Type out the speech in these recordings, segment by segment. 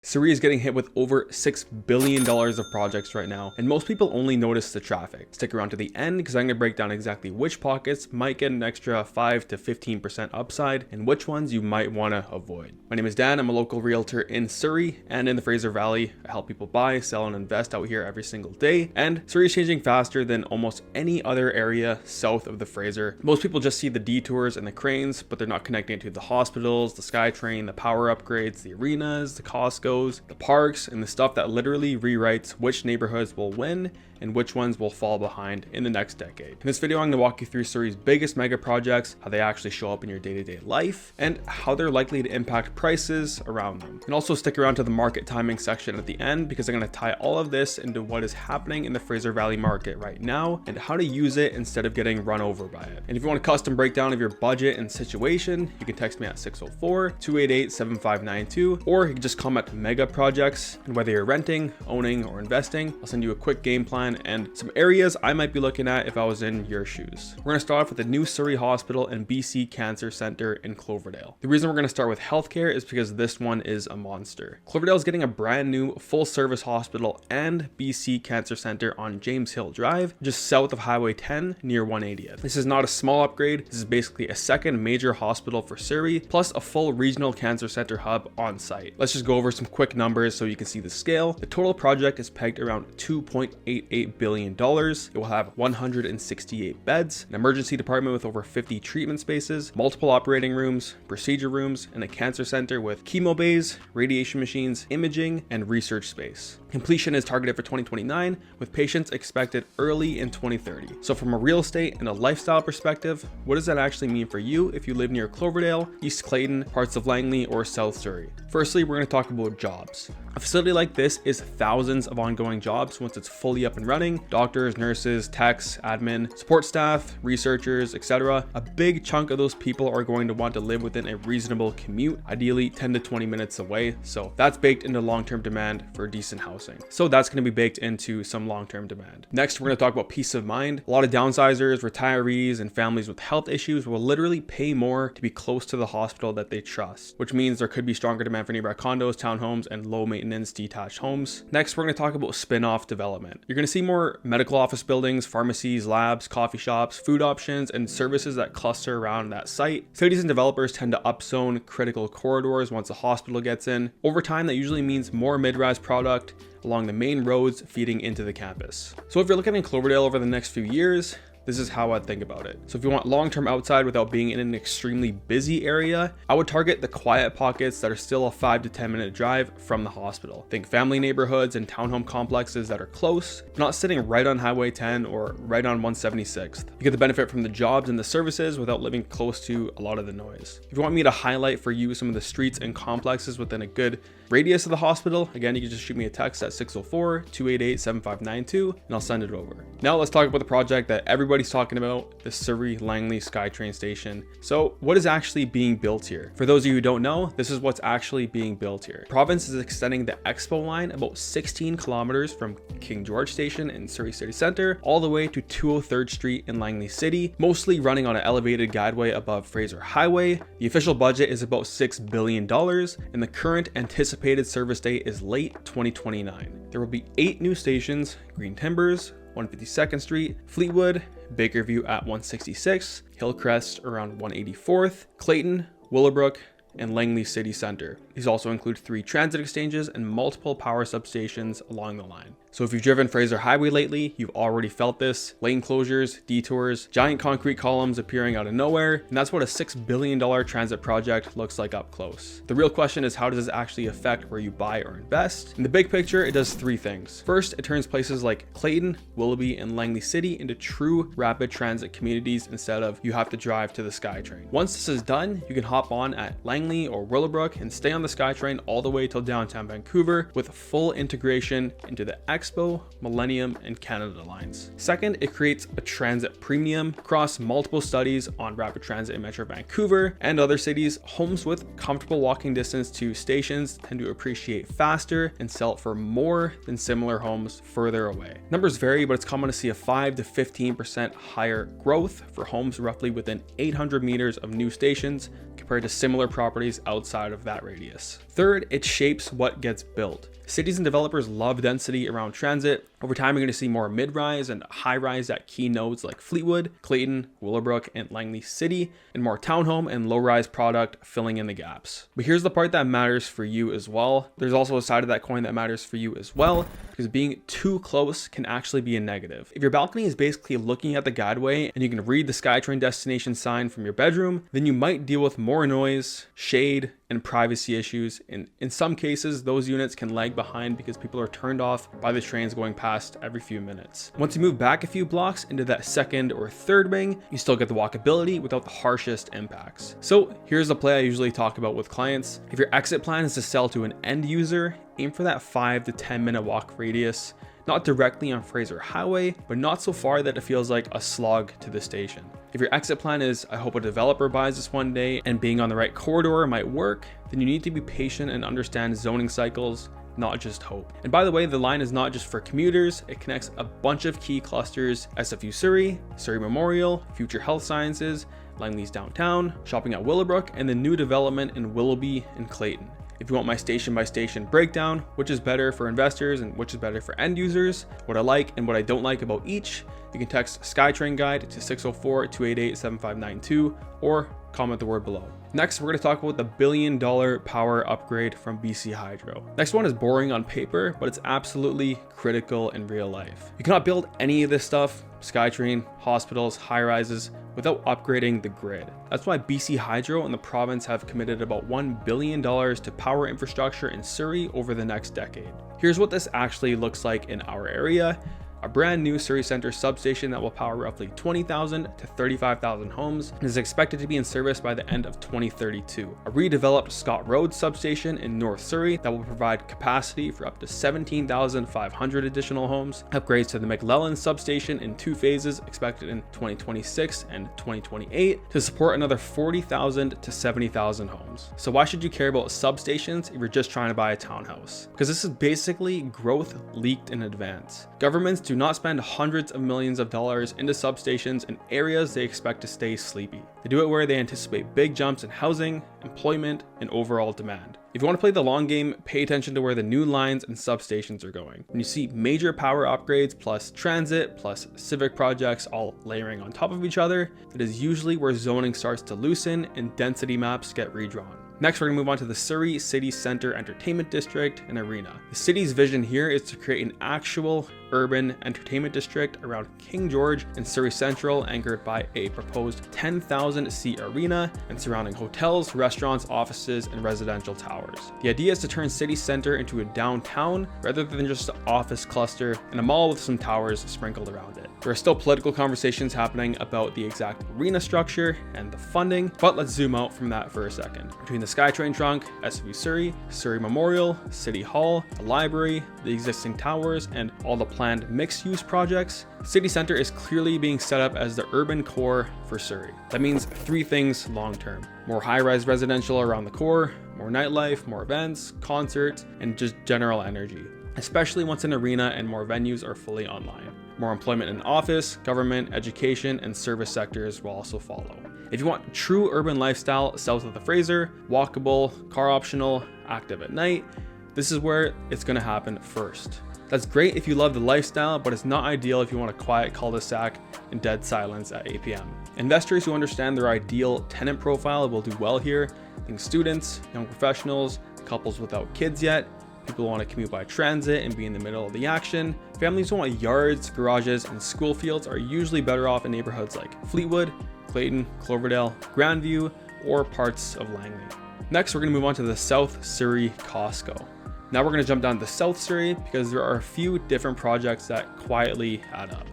Surrey is getting hit with over $6 billion of projects right now, and most people only notice the traffic. Stick around to the end because I'm going to break down exactly which pockets might get an extra 5 to 15% upside and which ones you might want to avoid. My name is Dan, I'm a local realtor in Surrey and in the Fraser Valley. I help people buy, sell, and invest out here every single day, and Surrey is changing faster than almost any other area south of the Fraser. Most people just see the detours and the cranes, but they're not connecting to the hospitals, the SkyTrain, the power upgrades, the arenas, the Costco, the parks, and the stuff that literally rewrites which neighborhoods will win and which ones will fall behind in the next decade. In this video, I'm going to walk you through Surrey's biggest mega projects, how they actually show up in your day-to-day life, and how they're likely to impact prices around them. And also stick around to the market timing section at the end because I'm going to tie all of this into what is happening in the Fraser Valley market right now and how to use it instead of getting run over by it. And if you want a custom breakdown of your budget and situation, you can text me at 604-288-7592, or you can just comment Megaprojects. And whether you're renting, owning, or investing, I'll send you a quick game plan and some areas I might be looking at if I was in your shoes. We're going to start off with the new Surrey Hospital and BC Cancer Centre in Cloverdale. The reason we're going to start with healthcare is because this one is a monster. Cloverdale is getting a brand new full service hospital and BC Cancer Centre on James Hill Drive, just south of Highway 10 near 180th. This is not a small upgrade. This is basically a second major hospital for Surrey, plus a full regional cancer center hub on site. Let's just go over some quick numbers so you can see the scale. The total project is pegged around $2.88 billion. It will have 168 beds, an emergency department with over 50 treatment spaces, multiple operating rooms, procedure rooms, and a cancer center with chemo bays, radiation machines, imaging, and research space. Completion is targeted for 2029, with patients expected early in 2030. So from a real estate and a lifestyle perspective, what does that actually mean for you if you live near Cloverdale, East Clayton, parts of Langley, or South Surrey? Firstly, we're going to talk about jobs. A facility like this is thousands of ongoing jobs once it's fully up and running. Doctors, nurses, techs, admin, support staff, researchers, etc. A big chunk of those people are going to want to live within a reasonable commute, ideally 10 to 20 minutes away. So that's baked into long-term demand for decent housing. So that's going to be baked into some long-term demand. Next, we're going to talk about peace of mind. A lot of downsizers, retirees, and families with health issues will literally pay more to be close to the hospital that they trust, which means there could be stronger demand for nearby condos, townhomes, and low maintenance detached homes. Next, we're going to talk about spin-off development. You're going to see more medical office buildings, pharmacies, labs, coffee shops, food options, and services that cluster around that site. Cities and developers tend to upzone critical corridors once a hospital gets in. Over time, that usually means more mid-rise product along the main roads feeding into the campus. So if you're looking in Cloverdale over the next few years, this is how I'd think about it. So if you want long-term outside without being in an extremely busy area, I would target the quiet pockets that are still a 5 to 10 minute drive from the hospital. Think family neighborhoods and townhome complexes that are close, not sitting right on Highway 10 or right on 176th. You get the benefit from the jobs and the services without living close to a lot of the noise. If you want me to highlight for you some of the streets and complexes within a good radius of the hospital, again, you can just shoot me a text at 604-288-7592 and I'll send it over. Now let's talk about the project that everybody's talking about, the Surrey Langley SkyTrain station. So what is actually being built here? For those of you who don't know, this is what's actually being built here. The province is extending the Expo line about 16 kilometers from King George Station in Surrey City Centre all the way to 203rd Street in Langley City, mostly running on an elevated guideway above Fraser Highway. The official budget is about $6 billion and the current anticipated service date is late 2029. There will be 8 new stations: Green Timbers, 152nd Street, Fleetwood, Bakerview at 166, Hillcrest around 184th, Clayton, Willoughby, and Langley City Centre. These also include 3 transit exchanges and multiple power substations along the line. So if you've driven Fraser Highway lately, you've already felt this. Lane closures, detours, giant concrete columns appearing out of nowhere, and that's what a $6 billion transit project looks like up close. The real question is, how does this actually affect where you buy or invest? In the big picture, it does 3 things. First, it turns places like Clayton, Willoughby, and Langley City into true rapid transit communities instead of you have to drive to the SkyTrain. Once this is done, you can hop on at Langley or Willoughby and stay on the SkyTrain all the way till downtown Vancouver with full integration into the Expo, Millennium, and Canada lines. Second, it creates a transit premium. Across multiple studies on rapid transit in Metro Vancouver and other cities, homes with comfortable walking distance to stations tend to appreciate faster and sell for more than similar homes further away. Numbers vary, but it's common to see a 5 to 15% higher growth for homes roughly within 800 meters of new stations compared to similar properties properties outside of that radius. Third, it shapes what gets built. Cities and developers love density around transit. Over time, you're going to see more mid-rise and high-rise at key nodes like Fleetwood, Clayton, Willowbrook, and Langley City, and more townhome and low-rise product filling in the gaps. But here's the part that matters for you as well. There's also a side of that coin that matters for you as well, because being too close can actually be a negative. If your balcony is basically looking at the guideway and you can read the SkyTrain destination sign from your bedroom, then you might deal with more noise, shade, and privacy issues. And in some cases, those units can lag behind because people are turned off by the trains going past every few minutes. Once you move back a few blocks into that second or third wing, you still get the walkability without the harshest impacts. So here's the play I usually talk about with clients. If your exit plan is to sell to an end user, aim for that 5 to 10 minute walk radius, not directly on Fraser Highway, but not so far that it feels like a slog to the station. If your exit plan is, I hope a developer buys this one day and being on the right corridor might work, then you need to be patient and understand zoning cycles, not just hope. And by the way, the line is not just for commuters, it connects a bunch of key clusters: SFU Surrey, Surrey Memorial, Future Health Sciences, Langley's downtown, shopping at Willowbrook, and the new development in Willoughby and Clayton. If you want my station by station breakdown, which is better for investors and which is better for end users, what I like and what I don't like about each, you can text SkyTrain Guide to 604-288-7592 or comment the word below. Next, we're going to talk about the $1 billion power upgrade from BC Hydro. Next one is boring on paper, but it's absolutely critical in real life. You cannot build any of this stuff, SkyTrain, hospitals, high-rises, without upgrading the grid. That's why BC Hydro and the province have committed about $1 billion to power infrastructure in Surrey over the next decade. Here's what this actually looks like in our area. A brand new Surrey Centre substation that will power roughly 20,000 to 35,000 homes and is expected to be in service by the end of 2032. A redeveloped Scott Road substation in North Surrey that will provide capacity for up to 17,500 additional homes. Upgrades to the McLellan substation in 2 phases expected in 2026 and 2028 to support another 40,000 to 70,000 homes. So why should you care about substations if you're just trying to buy a townhouse? Because this is basically growth leaked in advance. Governments do not spend hundreds of millions of dollars into substations in areas they expect to stay sleepy. They do it where they anticipate big jumps in housing, employment, and overall demand. If you want to play the long game, pay attention to where the new lines and substations are going. When you see major power upgrades plus transit plus civic projects all layering on top of each other, that is usually where zoning starts to loosen and density maps get redrawn. Next, we're going to move on to the Surrey City Centre Entertainment District and Arena. The city's vision here is to create an actual urban entertainment district around King George and Surrey Central, anchored by a proposed 10,000-seat arena and surrounding hotels, restaurants, offices, and residential towers. The idea is to turn City Centre into a downtown rather than just an office cluster and a mall with some towers sprinkled around it. There are still political conversations happening about the exact arena structure and the funding, but let's zoom out from that for a second. Between the SkyTrain trunk, SFU Surrey, Surrey Memorial, City Hall, the library, the existing towers, and all the planned mixed-use projects, City Centre is clearly being set up as the urban core for Surrey. That means 3 things long-term: more high-rise residential around the core, more nightlife, more events, concerts, and just general energy, especially once an arena and more venues are fully online. More employment in office, government, education, and service sectors will also follow. If you want true urban lifestyle south of the Fraser, walkable, car optional, active at night, this is where it's going to happen first. That's great if you love the lifestyle, but it's not ideal if you want a quiet cul-de-sac and dead silence at 8 p.m. Investors who understand their ideal tenant profile will do well here. Think students, young professionals, couples without kids yet, people who want to commute by transit and be in the middle of the action. Families who want yards, garages, and school fields are usually better off in neighborhoods like Fleetwood, Clayton, Cloverdale, Grandview, or parts of Langley. Next, we're going to move on to the South Surrey Costco. Now we're going to jump down to South Surrey because there are a few different projects that quietly add up.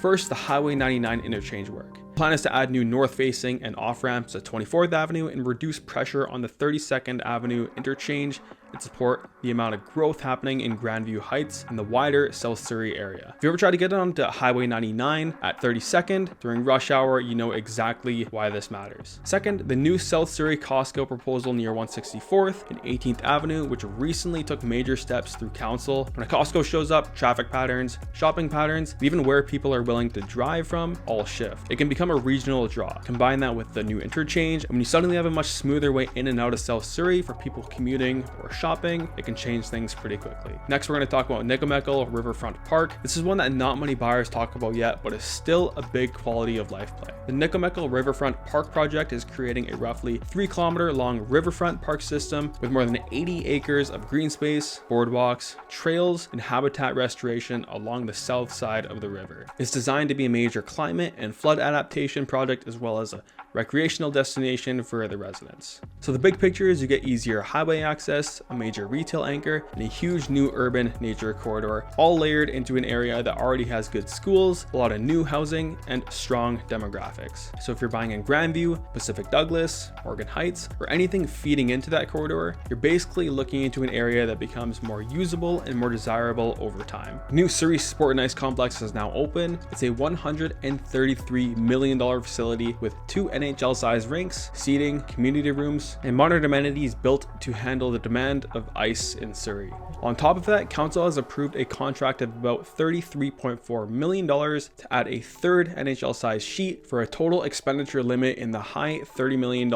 First, the Highway 99 interchange work. The plan is to add new north-facing and off-ramps to 24th Avenue and reduce pressure on the 32nd Avenue interchange and support the amount of growth happening in Grandview Heights and the wider South Surrey area. If you ever try to get onto Highway 99 at 32nd during rush hour, you know exactly why this matters. Second, the new South Surrey Costco proposal near 164th and 18th Avenue, which recently took major steps through council. When a Costco shows up, traffic patterns, shopping patterns, and even where people are willing to drive from all shift. It can become a regional draw. Combine that with the new interchange, and when you suddenly have a much smoother way in and out of South Surrey for people commuting or shopping, it can change things pretty quickly. Next, we're going to talk about Nicomekl Riverfront Park. This is one that not many buyers talk about yet, but is still a big quality of life play. The Nicomekl Riverfront Park project is creating a roughly 3-kilometer long riverfront park system with more than 80 acres of green space, boardwalks, trails, and habitat restoration along the south side of the river. It's designed to be a major climate and flood adaptation project as well as a recreational destination for the residents. So the big picture is you get easier highway access, a major retail anchor, and a huge new urban nature corridor, all layered into an area that already has good schools, a lot of new housing, and strong demographics. So if you're buying in Grandview, Pacific Douglas, Morgan Heights, or anything feeding into that corridor, you're basically looking into an area that becomes more usable and more desirable over time. New Surrey Sport and Ice Complex is now open. It's a $133 million facility with 2 NHL-sized rinks, seating, community rooms, and modern amenities built to handle the demand of ice in Surrey. On top of that, council has approved a contract of about $33.4 million to add a third NHL-sized sheet for a total expenditure limit in the high $30 million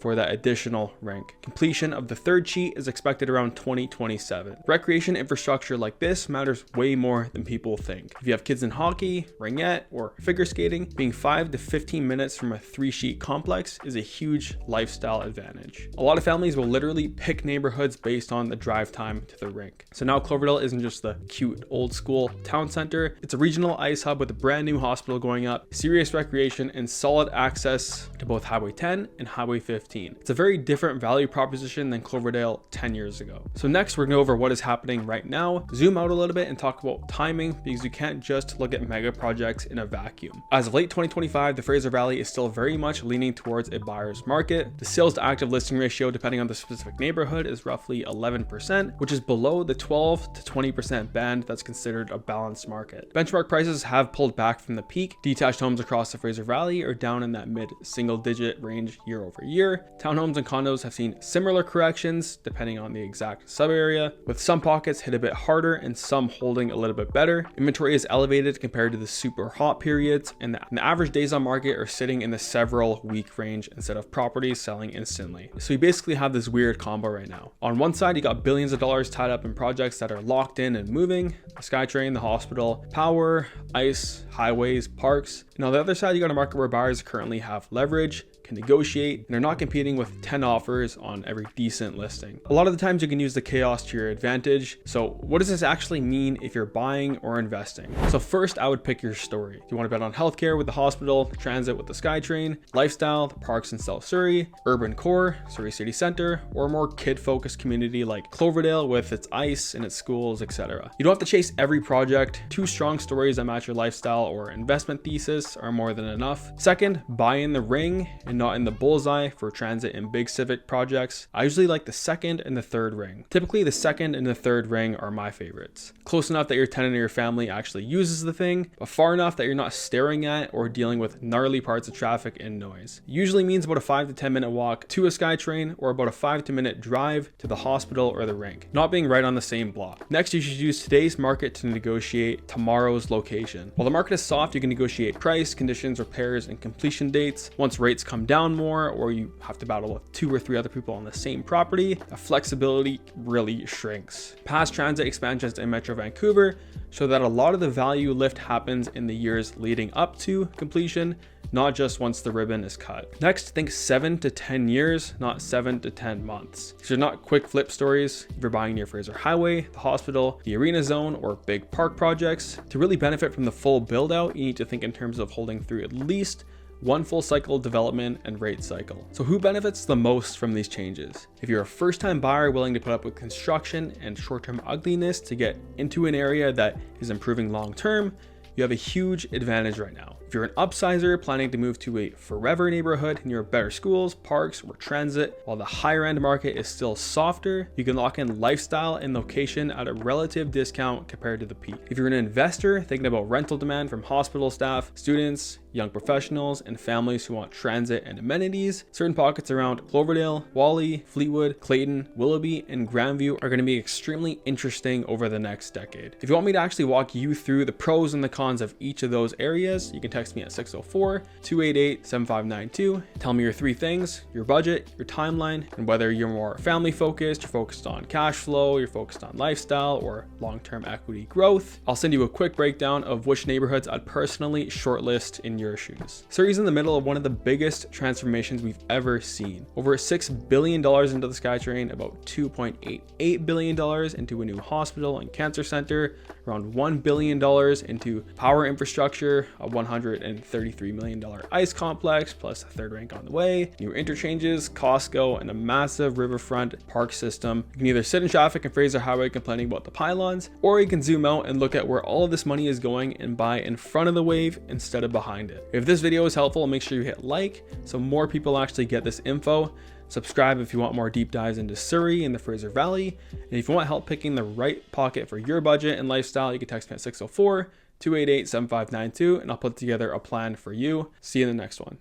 for that additional rink. Completion of the third sheet is expected around 2027. Recreation infrastructure like this matters way more than people think. If you have kids in hockey, ringette, or figure skating, being 5 to 15 minutes from a 3-sheet complex is a huge lifestyle advantage. A lot of families will literally pick neighborhoods based on the drive time to the rink. So now Cloverdale isn't just the cute old school town center, it's a regional ice hub with a brand new hospital going up, serious recreation, and solid access to both Highway 10 and Highway 15. It's a very different value proposition than Cloverdale 10 years ago. So next we're going to go over what is happening right now, zoom out a little bit and talk about timing, because you can't just look at mega projects in a vacuum. As of late 2025, the Fraser Valley is still very much leaning towards a buyer's market. The sales to active listing ratio, depending on the specific neighborhood, is roughly 11%, which is below the 12 to 20% band that's considered a balanced market. Benchmark prices have pulled back from the peak. Detached homes across the Fraser Valley are down in that mid-single digit range year over year. Townhomes and condos have seen similar corrections depending on the exact sub area, with some pockets hit a bit harder and some holding a little bit better. Inventory is elevated compared to the super hot periods, and the average days on market are sitting in the several week range instead of properties selling instantly. So you basically have this weird combo right now. On one side, you got billions of dollars tied up in projects that are locked in and moving, the SkyTrain, the hospital, power, ice, highways, parks. And on the other side, you got a market where buyers currently have leverage, can negotiate, and are not competing with 10 offers on every decent listing. A lot of the times you can use the chaos to your advantage. So what does this actually mean if you're buying or investing? So first, I would pick your story. Do you want to bet on healthcare with the hospital, transit with the SkyTrain, lifestyle, the parks in South Surrey, urban core, Surrey City Centre, or a more kid-focused community like Cloverdale with its ice and its schools, etc. You don't have to chase every project. 2 strong stories that match your lifestyle or investment thesis are more than enough. Second, buy in the ring and not in the bullseye for transit and big civic projects. I usually like the second and the third ring. Typically, the second and the third ring are my favorites. Close enough that your tenant or your family actually uses the thing, but far enough that you're not staring at or dealing with gnarly parts of traffic and noise. It usually means about a 5 to 10 minute walk to a SkyTrain or about a 5 to minute drive to the hospital or the rink, not being right on the same block. Next, you should use today's market to negotiate tomorrow's location. While the market is soft, you can negotiate price, conditions, repairs, and completion dates. Once rates come down more, or you have to battle with 2 or 3 other people on the same property, the flexibility really shrinks. Past transit expansions in Metro Vancouver show that a lot of the value lift happens in the years leading up to completion, not just once the ribbon is cut. Next, think 7 to 10 years, not 7 to 10 months. These are not quick flip stories. If you're buying near Fraser Highway, the hospital, the arena zone, or big park projects, to really benefit from the full build out, you need to think in terms of holding through at least 1 full cycle development and rate cycle. So who benefits the most from these changes? If you're a first-time buyer willing to put up with construction and short-term ugliness to get into an area that is improving long-term, you have a huge advantage right now. If you're an upsizer planning to move to a forever neighborhood near better schools, parks, or transit, while the higher end market is still softer, you can lock in lifestyle and location at a relative discount compared to the peak. If you're an investor thinking about rental demand from hospital staff, students, young professionals, and families who want transit and amenities, certain pockets around Cloverdale, Whalley, Fleetwood, Clayton, Willoughby, and Grandview are going to be extremely interesting over the next decade. If you want me to actually walk you through the pros and the cons of each of those areas, you can text me at 604-288-7592. Tell me your 3 things: your budget, your timeline, and whether you're more family focused, you're focused on cash flow, you're focused on lifestyle, or long-term equity growth. I'll send you a quick breakdown of which neighborhoods I'd personally shortlist in your shoes. Surrey's in the middle of one of the biggest transformations we've ever seen. Over $6 billion into the SkyTrain, about $2.88 billion into a new hospital and cancer center, around $1 billion into power infrastructure, a $133 million ice complex, plus a third rank on the way, new interchanges, Costco, and a massive riverfront park system. You can either sit in traffic in Fraser Highway complaining about the pylons, or you can zoom out and look at where all of this money is going and buy in front of the wave instead of behind it. If this video is helpful, make sure you hit like so more people actually get this info. Subscribe if you want more deep dives into Surrey and the Fraser Valley. And if you want help picking the right pocket for your budget and lifestyle, you can text me at 604-288-7592 and I'll put together a plan for you. See you in the next one.